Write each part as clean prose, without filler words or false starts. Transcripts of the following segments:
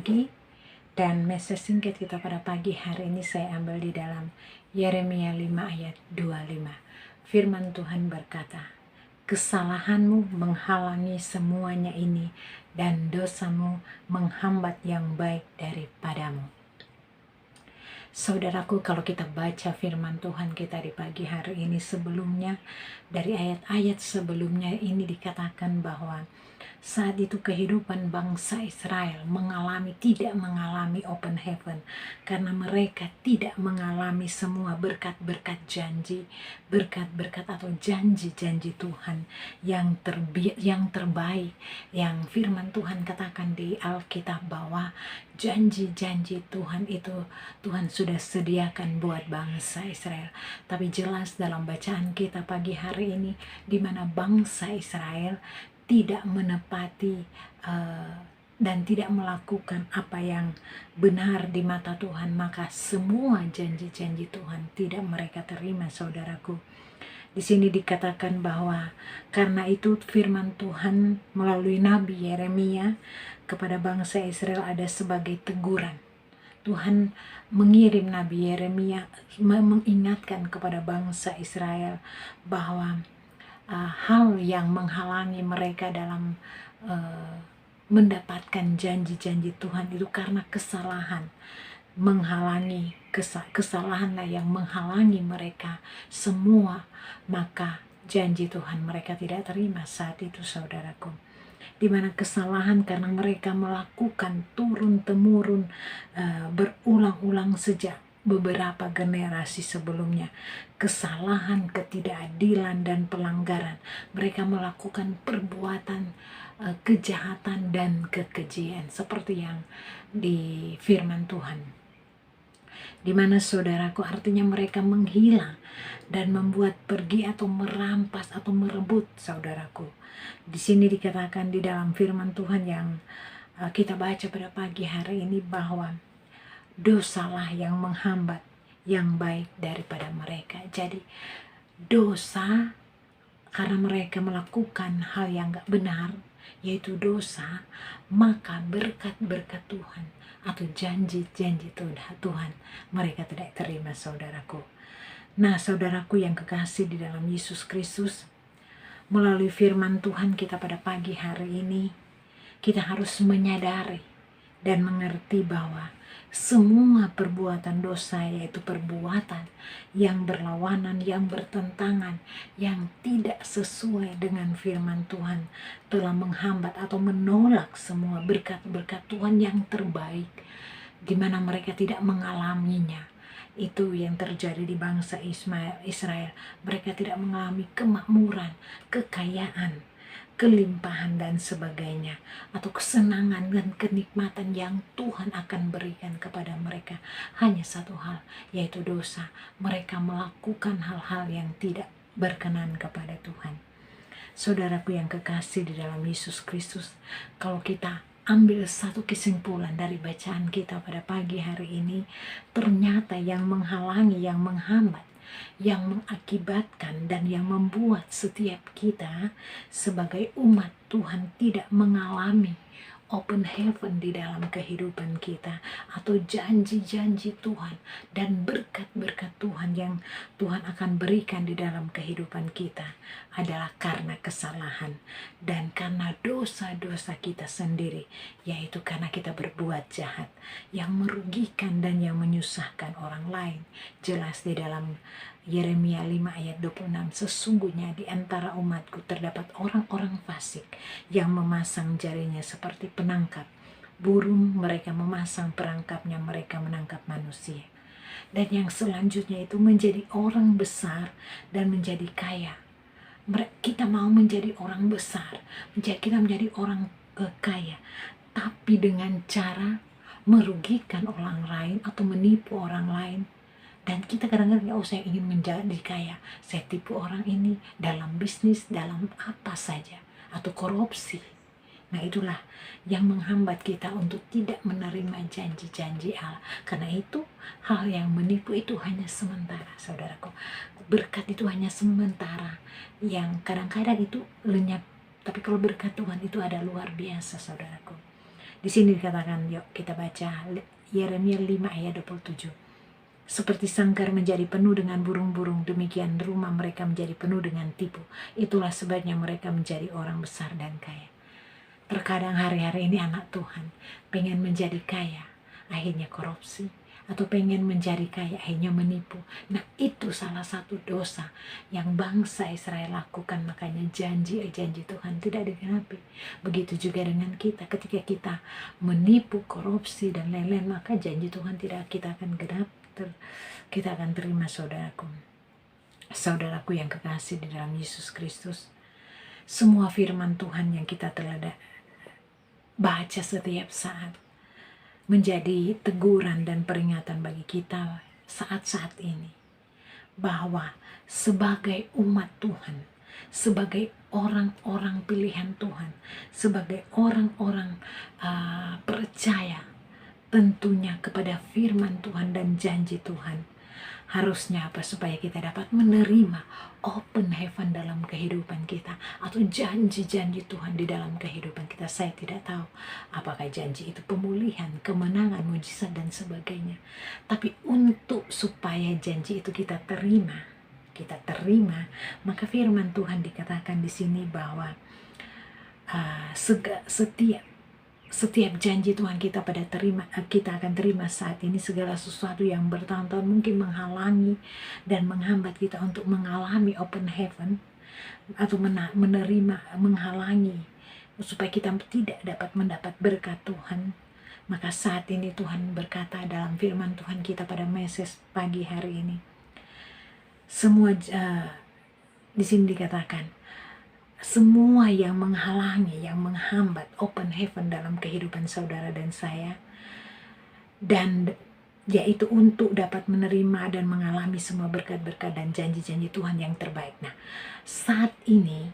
Dan message singkat kita pada pagi hari ini saya ambil di dalam Yeremia 5 ayat 25. Firman Tuhan berkata, kesalahanmu menghalangi semuanya ini dan dosamu menghambat yang baik daripadamu. Saudaraku, kalau kita baca firman Tuhan kita di pagi hari ini sebelumnya, dari ayat-ayat sebelumnya ini dikatakan bahwa saat itu kehidupan bangsa Israel tidak mengalami open heaven karena mereka tidak mengalami semua berkat-berkat janji, berkat-berkat atau janji-janji Tuhan yang terbaik, yang firman Tuhan katakan di Alkitab bahwa janji-janji Tuhan itu Tuhan sudah sediakan buat bangsa Israel. Tapi jelas dalam bacaan kita pagi hari ini di mana bangsa Israel tidak menepati dan tidak melakukan apa yang benar di mata Tuhan, maka semua janji-janji Tuhan tidak mereka terima, saudaraku. Di sini dikatakan bahwa karena itu firman Tuhan melalui Nabi Yeremia kepada bangsa Israel ada sebagai teguran. Tuhan mengirim Nabi Yeremia mengingatkan kepada bangsa Israel bahwa hal yang menghalangi mereka dalam mendapatkan janji-janji Tuhan itu karena kesalahan, kesalahanlah yang menghalangi mereka semua, maka janji Tuhan mereka tidak terima saat itu, saudaraku. Di mana kesalahan karena mereka melakukan turun-temurun berulang-ulang sejak beberapa generasi sebelumnya, kesalahan, ketidakadilan dan pelanggaran. Mereka melakukan perbuatan kejahatan dan kekejian seperti yang di firman Tuhan, di mana saudaraku artinya mereka menghilang dan membuat pergi atau merampas atau merebut, saudaraku. Di sini dikatakan di dalam firman Tuhan yang kita baca pada pagi hari ini bahwa dosalah yang menghambat yang baik daripada mereka. Jadi dosa karena mereka melakukan hal yang gak benar, yaitu dosa, maka berkat-berkat Tuhan atau janji-janji Tuhan mereka tidak terima, saudaraku. Nah, saudaraku yang kekasih di dalam Yesus Kristus, melalui firman Tuhan kita pada pagi hari ini, kita harus menyadari dan mengerti bahwa semua perbuatan dosa, yaitu perbuatan yang berlawanan, yang bertentangan, yang tidak sesuai dengan firman Tuhan, telah menghambat atau menolak semua berkat-berkat Tuhan yang terbaik, di mana mereka tidak mengalaminya. Itu yang terjadi di bangsa Israel. Mereka tidak mengalami kemakmuran, kekayaan, kelimpahan dan sebagainya, atau kesenangan dan kenikmatan yang Tuhan akan berikan kepada mereka. Hanya satu hal, yaitu dosa. Mereka melakukan hal-hal yang tidak berkenan kepada Tuhan. Saudaraku yang kekasih di dalam Yesus Kristus, kalau kita ambil satu kesimpulan dari bacaan kita pada pagi hari ini, ternyata yang menghalangi, yang menghambat, yang mengakibatkan dan yang membuat setiap kita sebagai umat Tuhan tidak mengalami open heaven di dalam kehidupan kita, atau janji-janji Tuhan dan berkat-berkat Tuhan yang Tuhan akan berikan di dalam kehidupan kita, adalah karena kesalahan dan karena dosa-dosa kita sendiri, yaitu karena kita berbuat jahat yang merugikan dan yang menyusahkan orang lain. Jelas di dalam Yeremia 5 ayat 26, sesungguhnya di antara umatku terdapat orang-orang fasik yang memasang jarinya seperti penangkap burung, mereka memasang perangkapnya, mereka menangkap manusia. Dan yang selanjutnya itu menjadi orang besar dan menjadi kaya. Kita mau menjadi orang besar, kita menjadi orang kaya, tapi dengan cara merugikan orang lain atau menipu orang lain. Dan kita kadang-kadang, oh saya ingin menjadi kaya, saya tipu orang ini dalam bisnis, dalam apa saja, atau korupsi. Nah, itulah yang menghambat kita untuk tidak menerima janji-janji Allah. Karena itu hal yang menipu itu hanya sementara, saudaraku. Berkat itu hanya sementara, yang kadang-kadang itu lenyap. Tapi kalau berkat Tuhan itu ada luar biasa, saudaraku. Di sini dikatakan, yuk kita baca Yeremia 5 ayat 27. Seperti sangkar menjadi penuh dengan burung-burung, demikian rumah mereka menjadi penuh dengan tipu. Itulah sebabnya mereka menjadi orang besar dan kaya. Terkadang hari-hari ini anak Tuhan pengen menjadi kaya, akhirnya korupsi. Atau pengen menjadi kaya, akhirnya menipu. Nah, itu salah satu dosa yang bangsa Israel lakukan. Makanya janji-janji Tuhan tidak digenapi. Begitu juga dengan kita. Ketika kita menipu, korupsi, dan lain-lain, maka janji Tuhan tidak kita akan genap. Kita akan terima, saudaraku yang kekasih di dalam Yesus Kristus. Semua firman Tuhan yang kita telah baca setiap saat menjadi teguran dan peringatan bagi kita saat-saat ini, bahwa sebagai umat Tuhan, sebagai orang-orang pilihan Tuhan, sebagai orang-orang percaya tentunya kepada firman Tuhan dan janji Tuhan, harusnya apa? Supaya kita dapat menerima open heaven dalam kehidupan kita, atau janji-janji Tuhan di dalam kehidupan kita. Saya tidak tahu apakah janji itu pemulihan, kemenangan, mujizat dan sebagainya. Tapi untuk supaya janji itu kita terima, maka firman Tuhan dikatakan di sini bahwa setiap janji Tuhan kita akan terima saat ini. Segala sesuatu yang bertahun-tahun mungkin menghalangi dan menghambat kita untuk mengalami open heaven, atau menghalangi supaya kita tidak dapat mendapat berkat Tuhan. Maka saat ini Tuhan berkata dalam firman Tuhan kita pada message pagi hari ini, semua di sini dikatakan, semua yang menghalangi, yang menghambat open heaven dalam kehidupan saudara dan saya, dan yaitu untuk dapat menerima dan mengalami semua berkat-berkat dan janji-janji Tuhan yang terbaik. Nah, saat ini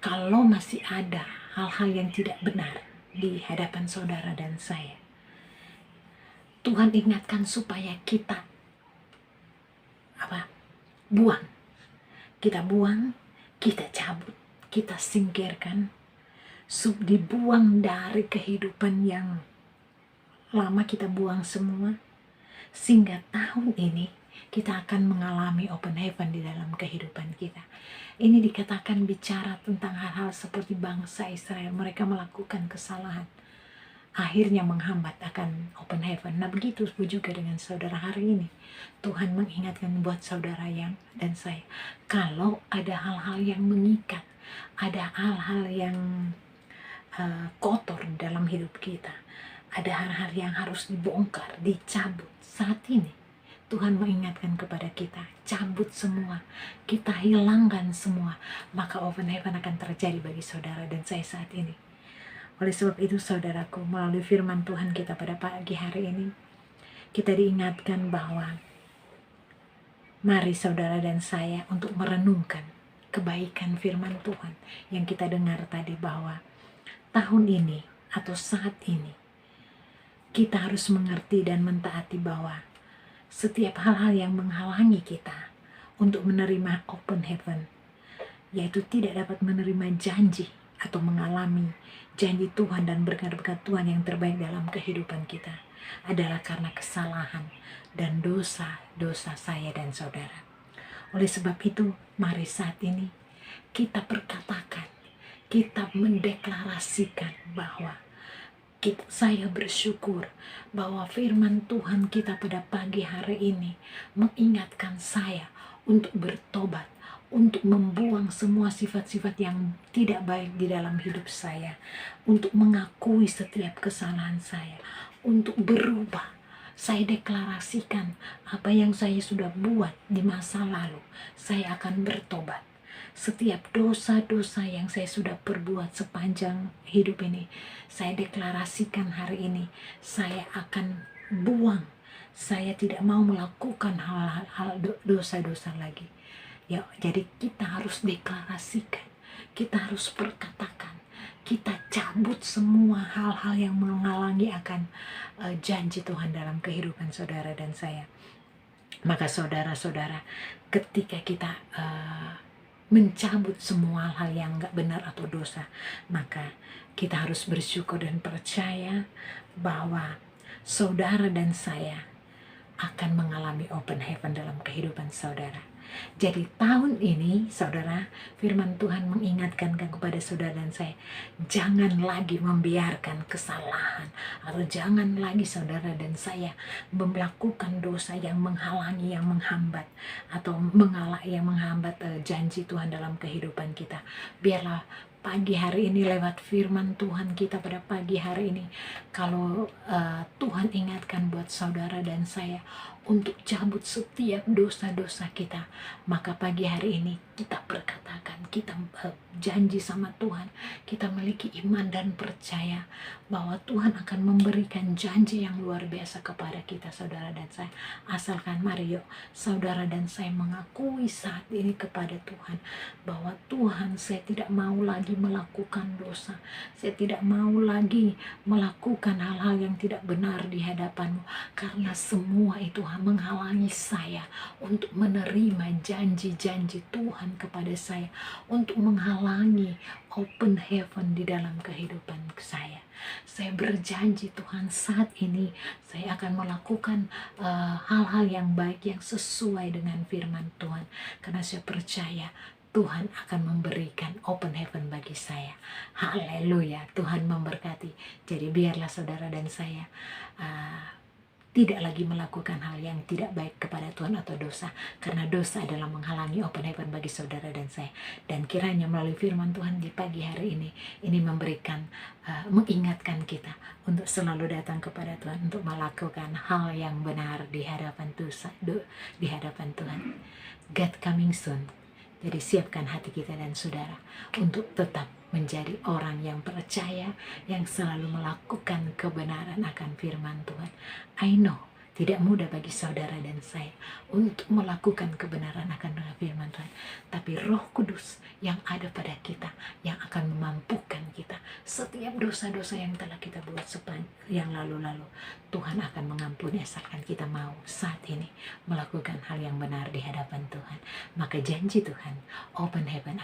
kalau masih ada hal-hal yang tidak benar di hadapan saudara dan saya, Tuhan ingatkan supaya kita buang, kita cabut, kita singkirkan, dibuang dari kehidupan yang lama, kita buang semua, sehingga tahun ini kita akan mengalami open heaven di dalam kehidupan kita. Ini dikatakan bicara tentang hal-hal seperti bangsa Israel, mereka melakukan kesalahan, akhirnya menghambat akan open heaven. Nah, begitu juga dengan saudara hari ini. Tuhan mengingatkan buat saudara dan saya, kalau ada hal-hal yang mengikat, ada hal-hal yang kotor dalam hidup kita, ada hal-hal yang harus dibongkar, dicabut, saat ini Tuhan mengingatkan kepada kita, cabut semua, kita hilangkan semua, maka open heaven akan terjadi bagi saudara dan saya saat ini. Oleh sebab itu saudaraku, melalui firman Tuhan kita pada pagi hari ini, kita diingatkan bahwa mari saudara dan saya untuk merenungkan kebaikan firman Tuhan yang kita dengar tadi, bahwa tahun ini atau saat ini kita harus mengerti dan mentaati bahwa setiap hal-hal yang menghalangi kita untuk menerima open heaven, yaitu tidak dapat menerima janji atau mengalami janji Tuhan dan berkat-berkat Tuhan yang terbaik dalam kehidupan kita, adalah karena kesalahan dan dosa-dosa saya dan saudara. Oleh sebab itu, mari saat ini kita perkatakan, kita mendeklarasikan bahwa saya bersyukur bahwa firman Tuhan kita pada pagi hari ini mengingatkan saya untuk bertobat, untuk membuang semua sifat-sifat yang tidak baik di dalam hidup saya, untuk mengakui setiap kesalahan saya, untuk berubah. Saya deklarasikan apa yang saya sudah buat di masa lalu, saya akan bertobat. Setiap dosa-dosa yang saya sudah perbuat sepanjang hidup ini, saya deklarasikan hari ini, saya akan buang. Saya tidak mau melakukan hal-hal dosa-dosa lagi. Ya, jadi kita harus deklarasikan, kita harus perkatakan, kita cabut semua hal-hal yang menghalangi akan janji Tuhan dalam kehidupan saudara dan saya. Maka saudara-saudara, ketika kita mencabut semua hal yang gak benar atau dosa, maka Kita harus bersyukur dan percaya bahwa saudara dan saya akan mengalami open heaven dalam kehidupan saudara. Jadi tahun ini saudara, firman Tuhan mengingatkan kepada saudara dan saya, jangan lagi membiarkan kesalahan, atau jangan lagi saudara dan saya melakukan dosa yang menghalangi, yang menghambat, atau yang menghambat janji Tuhan dalam kehidupan kita. Biarlah pagi hari ini lewat firman Tuhan kita pada pagi hari ini, kalau Tuhan ingatkan buat saudara dan saya untuk cabut setiap dosa-dosa kita, maka pagi hari ini kita berkatakan, kita janji sama Tuhan, kita memiliki iman dan percaya bahwa Tuhan akan memberikan janji yang luar biasa kepada kita, saudara dan saya. Asalkan mari yuk saudara dan saya mengakui saat ini kepada Tuhan bahwa Tuhan, saya tidak mau lagi melakukan dosa, saya tidak mau lagi melakukan hal-hal yang tidak benar di hadapan-Mu, karena semua itu menghalangi saya untuk menerima janji-janji Tuhan kepada saya, untuk menghalangi open heaven di dalam kehidupan saya. Saya berjanji Tuhan, saat ini saya akan melakukan hal-hal yang baik, yang sesuai dengan firman Tuhan, karena saya percaya Tuhan akan memberikan open heaven bagi saya. Haleluya, Tuhan memberkati. Jadi biarlah saudara dan saya tidak lagi melakukan hal yang tidak baik kepada Tuhan atau dosa, karena dosa adalah menghalangi open heaven bagi saudara dan saya. Dan kiranya melalui firman Tuhan di pagi hari ini memberikan, mengingatkan kita untuk selalu datang kepada Tuhan, untuk melakukan hal yang benar di hadapan Tuhan. God coming soon. Jadi siapkan hati kita dan saudara untuk tetap menjadi orang yang percaya, yang selalu melakukan kebenaran akan firman Tuhan. I know tidak mudah bagi saudara dan saya untuk melakukan kebenaran akan firman Tuhan, tapi Roh Kudus yang ada pada kita yang akan memampukan kita. Setiap dosa-dosa yang telah kita buat yang lalu-lalu, Tuhan akan mengampuni asalkan kita mau saat ini melakukan hal yang benar di hadapan Tuhan. Maka janji Tuhan, open heaven